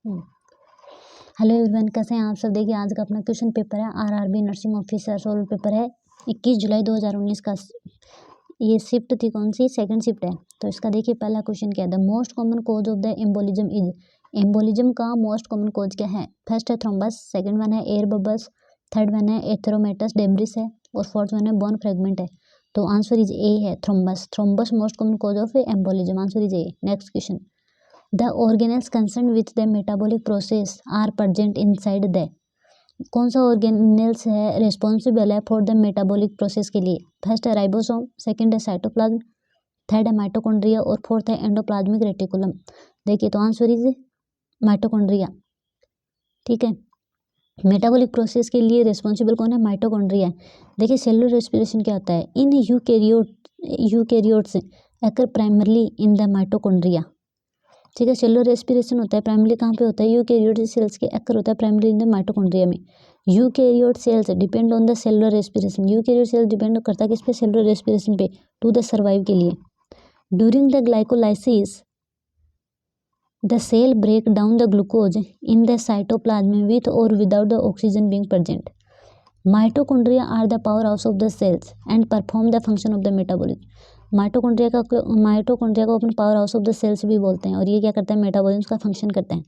Hello everyone, कैसे हैं आप सब। देखिए आज का अपना क्वेश्चन पेपर है RRB nursing officer solve paper है 21 जुलाई 2019 का। ये शिफ्ट थी कौन सी, सेकंड शिफ्ट है। तो इसका देखिए पहला क्वेश्चन क्या है, the most common cause of the embolism is. Embolism का मोस्ट कॉमन कॉज क्या है। फर्स्ट है थ्रोम्बस, सेकंड वन है एयर बबल्स, थर्ड वन है एथेरोमेटस डेब्रिस है और फोर्थ वन है बोन फ्रेगमेंट है। तो आंसर इज ए है, thrombus. Thrombus most common cause of embolism, answer is A. Next question, the organelles concerned with the metabolic process are present inside the. कौन सा organelles है responsible है for the metabolic process के लिए। First है ribosome, second है cytoplasm, third है mitochondria और फोर्थ है एंडोप्लाज्मिक रेटिकुलम। देखिए तो आंसर इज माइटोकॉन्ड्रिया। ठीक है, मेटाबॉलिक प्रोसेस के लिए रिस्पॉन्सिबल कौन है, माइटोकॉन्ड्रिया। देखिए सेलुलर रेस्पिरेशन क्या होता है, in eukaryotes occur primarily in the mitochondria. ठीक है, सेलुलर रेस्पिरेशन होता है प्राइमरी कहाँ पे होता है, यूकैरियोटिक सेल्स के अकर होता है प्राइमरी इन द माइटोकॉन्ड्रिया में। Eukaryote cells depend on the cellular respiration. Eukaryote cells depend करता है किस पे, सेलुलर रेस्पिरेशन पे, टू द सर्वाइव के लिए। During the glycolysis the cell break down the glucose in the cytoplasm with और without the oxygen being present. Mitochondria are the power house of the cells and perform the function of the metabolism. Mitochondria को अपन power house of the sales भी बोलते हैं और ये क्या करता है, मेटाबॉलिज्म का फंक्शन करता है।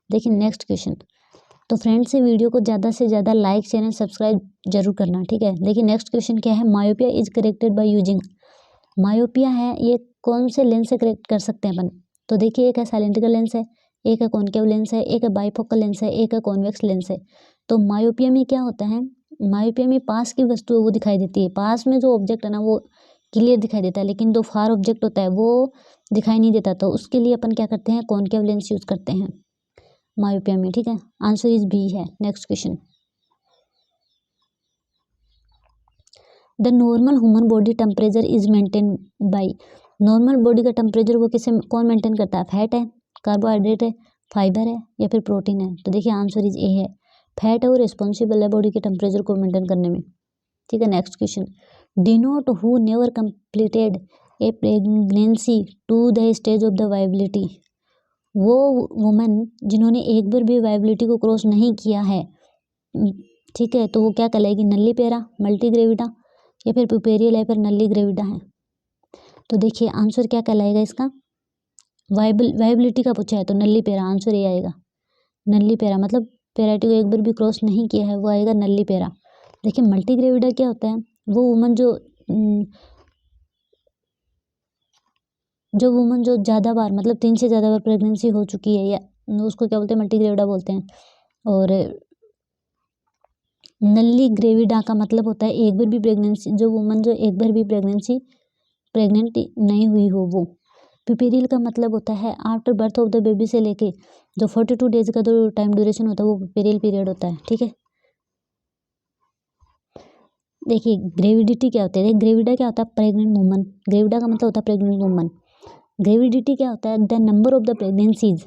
देखिए नेक्स्ट क्वेश्चन। तो फ्रेंड्स से वीडियो को ज़्यादा से ज़्यादा लाइक चैनल सब्सक्राइब जरूर करना। ठीक है, देखिए नेक्स्ट क्वेश्चन क्या है, myopia is corrected by using. Myopia है ये कौन से लेंस से करेक्ट कर सकते हैं अपन। तो देखिए एक है साइलेंटिकल लेंस है, एक है कॉनकेव लेंस है, एक है बाइफोकल लेंस है, एक है कॉन्वेक्स लेंस है। तो मायोपिया में क्या होता है, मायोपिया में पास की वस्तु वो दिखाई देती है, पास में जो ऑब्जेक्ट है ना वो क्लियर दिखाई देता है, लेकिन जो फार ऑब्जेक्ट होता है वो दिखाई नहीं देता। तो उसके लिए अपन क्या करते हैं, कॉनकेव लेंस यूज करते हैं मायोपिया में। ठीक है, आंसर इज बी है। Next question, the normal human body temperature is maintain by. Normal body का टेम्परेचर वो किसे कौन मेंटेन करता है, फैट है, कार्बोहाइड्रेट है, फाइबर है या फिर प्रोटीन है। तो देखिए आंसर इज ए है, फैट है वो रिस्पॉन्सिबल है बॉडी के टेम्परेचर को मेंटेन करने में। ठीक है, next question, denote who never completed a pregnancy to the stage of the viability. वो वुमन जिन्होंने एक बार भी वाइबिलिटी को क्रॉस नहीं किया है। ठीक है, तो वो क्या कहलाएगी, नल्ली पेरा, मल्टी ग्रेविडा या फिर पुपेरियल या फिर नल्ली ग्रेविडा है। तो देखिए आंसर क्या कहलाएगा इसका, वाइबिलिटी का पूछा है तो नल्ली पेरा, आंसर ये आएगा नल्ली पेरा। मतलब पेराइटी को एक बार भी क्रॉस नहीं किया है, वो आएगा नल्ली पेरा। देखिए मल्टी ग्रेविडा क्या होता है, वो वुमन जो वुमन जो ज़्यादा बार मतलब 3 से ज़्यादा बार प्रेगनेंसी हो चुकी है, या उसको क्या बोलते हैं, मल्टी ग्रेविडा बोलते हैं। और नल्ली ग्रेविडा का मतलब होता है एक बार भी प्रेगनेंसी, जो वुमन जो एक बार भी प्रेग्नेंट नहीं हुई हो वो। पुपेरियल का मतलब होता है after birth of the baby से लेके जो 42 डेज का जो टाइम ड्यूरेशन होता है वो पुपेरियल पीरियड होता है। ठीक है, देखिए ग्रेविडिटी क्या होता है, ग्रेविडा क्या होता है, प्रेग्नेंट वुमन। ग्रेविडा का मतलब होता है प्रेग्नेंट वुमन। ग्रेविडिटी क्या होता है, the number of the pregnancies.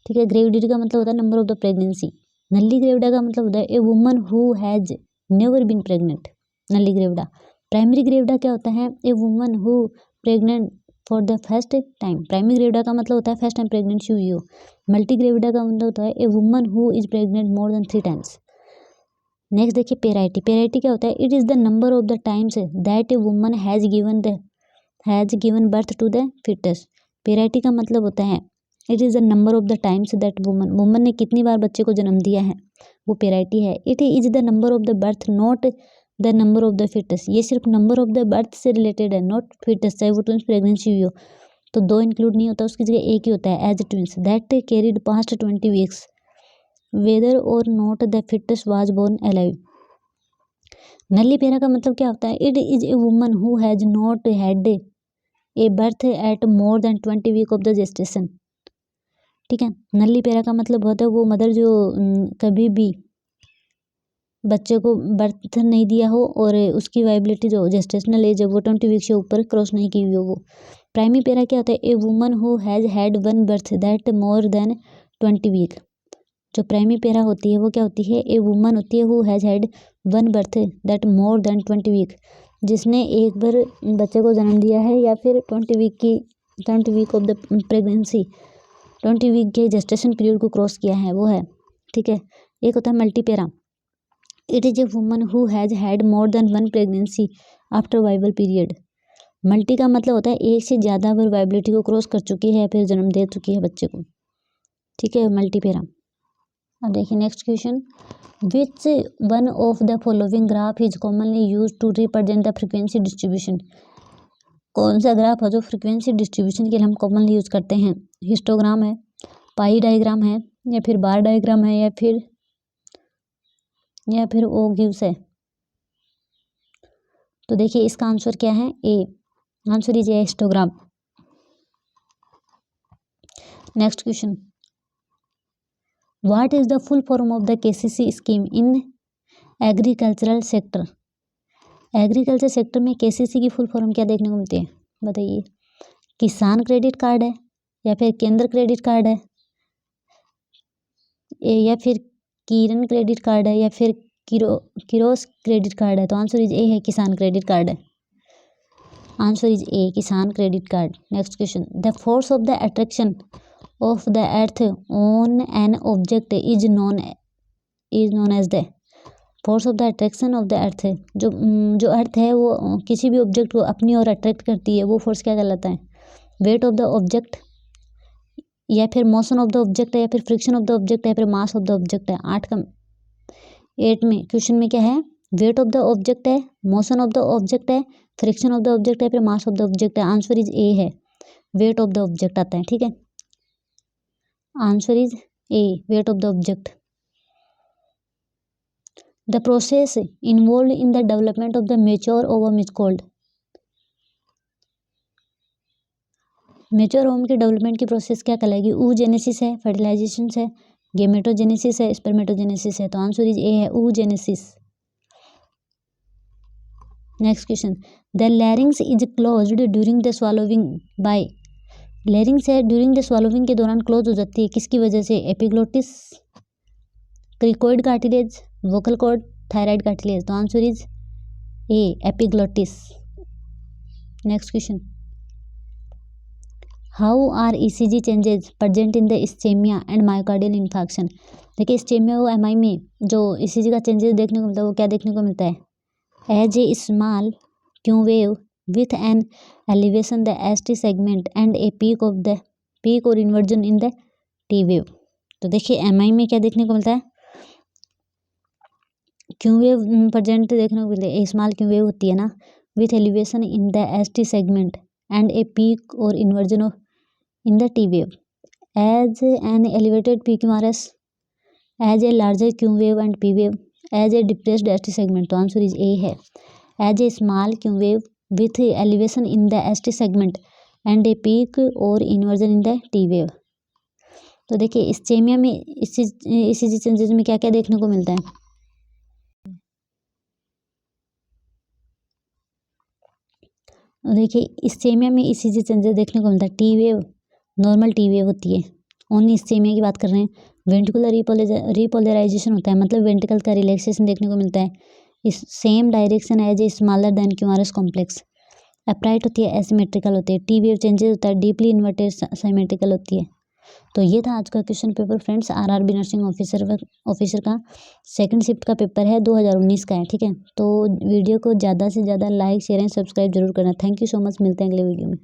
ठीक है, ग्रेविडिटी का मतलब होता है number of the pregnancy. Nulligravida का मतलब होता है a woman who has never been pregnant, nulligravida. Primary gravida क्या होता है, a woman who pregnant for the first time. Primary gravida का मतलब होता है फर्स्ट टाइम प्रेगनेंसी हुई हो। मल्टी ग्रेविडा का मतलब होता है a woman who is pregnant more than 3 times. Next देखिए पेराइटी। पेराइटी क्या होता है, it is the number of the times that a woman has given birth to the foetus. Parity का मतलब होता है it is the number of the times that woman ने कितनी बार बच्चे को जन्म दिया है, वो पेराइटी है। It is the number of the birth not the number of the foetus. ये सिर्फ नंबर ऑफ द बर्थ से रिलेटेड है, नॉट फिटस। चाहे वो ट्विंस प्रेगनेंसी हुई हो तो 2 इंक्लूड नहीं होता, उसकी जगह एक ही होता है, as twins that carried past 20 weeks whether और not the foetus was born alive. Nullipara का मतलब क्या होता है, it is a woman who has not had a birth at more than 20 week of the gestation. ठीक है, नल्ली पेरा का मतलब होता है वो मदर जो कभी भी बच्चे को बर्थ नहीं दिया हो और उसकी वाइबिलिटी जो जेस्टेशनल एज है वो 20 वीक से ऊपर क्रॉस नहीं की हुई हो वो। प्राइमरी पेरा क्या होता है, a woman who has had 1 birth that more than 20 week. जो प्राइमरी पेरा होती है वो क्या होती है, ए वुमन होती है who has had 1 birth that more than 20 week, जिसने एक बार बच्चे को जन्म दिया है या फिर 20 week of the pregnancy 20 week के जेस्टेशन पीरियड को क्रॉस किया है वो है, ठीक है। एक होता है multipara, it is a woman who has had more than one pregnancy after viable period. Multi का मतलब होता है एक से ज़्यादा बार वाइबिलिटी को क्रॉस कर चुकी है या फिर जन्म दे चुकी है बच्चे को, ठीक है, मल्टीपेरा। अब देखिए next question, which one of the following graph is commonly use to represent the frequency distribution. कौन सा ग्राफ है जो फ्रीक्वेंसी डिस्ट्रीब्यूशन के लिए हम कॉमनली यूज करते हैं? हिस्टोग्राम है, पाई डायग्राम है, या फिर बार डायग्राम है, या फिर ओ गिव्स है। तो देखिए इसका आंसर क्या है? A, answer is A, histogram. Next question, what is the full form of the KCC scheme in agricultural sector. Agriculture sector में केसीसी की फुल फॉर्म क्या देखने को मिलती है बताइए? किसान क्रेडिट कार्ड है, या फिर केंद्र क्रेडिट कार्ड है, या फिर किरण क्रेडिट कार्ड है, या फिर किरोस क्रेडिट कार्ड है। तो आंसर इज ए है, किसान क्रेडिट कार्ड है। Answer is A, Kisan credit card. Next question, the force of the attraction of the earth on an object is known as the. Force of the attraction of the earth, जो earth है वो किसी भी object को अपनी ओर attract करती है, वो फोर्स क्या कहलाता है? वेट ऑफ द ऑब्जेक्ट, या फिर मोशन ऑफ द ऑब्जेक्ट है, या फिर फ्रिक्शन ऑफ द ऑब्जेक्ट है, या फिर मास ऑफ द ऑब्जेक्ट है। 8 में क्वेश्चन में क्या है? वेट ऑफ द ऑब्जेक्ट है, मोशन ऑफ द ऑब्जेक्ट है, फ्रिक्शन ऑफ द ऑब्जेक्ट है, फिर मास ऑफ द ऑब्जेक्ट है। आंसर इज ए है, वेट ऑफ द ऑब्जेक्ट आता है, ठीक है। Answer is A, weight of the object. The process involve in the development of the mature ovum is called. Mature ovum के development की process क्या कहलाएगी? oogenesis है, फर्टिलाइजेशन है, गेमेटोजेनेसिस है, स्पर्मेटोजेनेसिस है। तो आंसर इज ए है, oogenesis। Next question, the larynx is closed during the swallowing by. Larynx है ड्यूरिंग द swallowing के दौरान क्लोज हो जाती है, किसकी वजह से? Epiglottis, cricoid cartilage, vocal cord, thyroid cartilage. तो answer is A, epiglottis. Next question, how are ECG changes present in the ischaemia and myocardial infarction. देखिए इस्चेमिया और एमआई में जो ईसीजी का चेंजेस देखने को मिलता है वो क्या देखने को मिलता है? As a small Q wave with an elevation the ST segment and a peak और inversion in the T wave. तो देखिए एमआई में क्या देखने को मिलता है? क्यू वेव प्रेजेंट देखने को मिलती है, स्मॉल क्यू वेव होती है ना, with elevation in the ST segment and a peak और inversion of in the T wave as an elevated PQRS, as a larger Q wave and P wave, as a depressed ST segment. तो answer is A है, as a small Q wave with elevation in the ST segment and a peak और inversion in the T wave. तो देखिए ischaemia में इसी changes में क्या क्या देखने को मिलता है? देखिए इस्चेमिया में इसी चेंजेस देखने को मिलता है। T wave normal T wave होती है, ओनली इस्चेमिया की बात कर रहे हैं। वेंट्रिकुलर रिपोलराइजेशन होता है, मतलब वेंट्रिकल का रिलैक्सेशन देखने को मिलता है। इस same direction as a smaller than QRS complex. Upright होती है, एसिमेट्रिकल होती है। टी वेव चेंजेस होता है, डीपली इन्वर्टेड सिमेट्रिकल होती है। तो ये था आज का question paper friends, RRB nursing officer का सेकंड शिफ्ट का पेपर है, 2019 का है, ठीक है। तो वीडियो को ज़्यादा से ज़्यादा लाइक शेयर एंड सब्सक्राइब जरूर करना। थैंक यू सो मच, मिलते हैं अगले वीडियो में।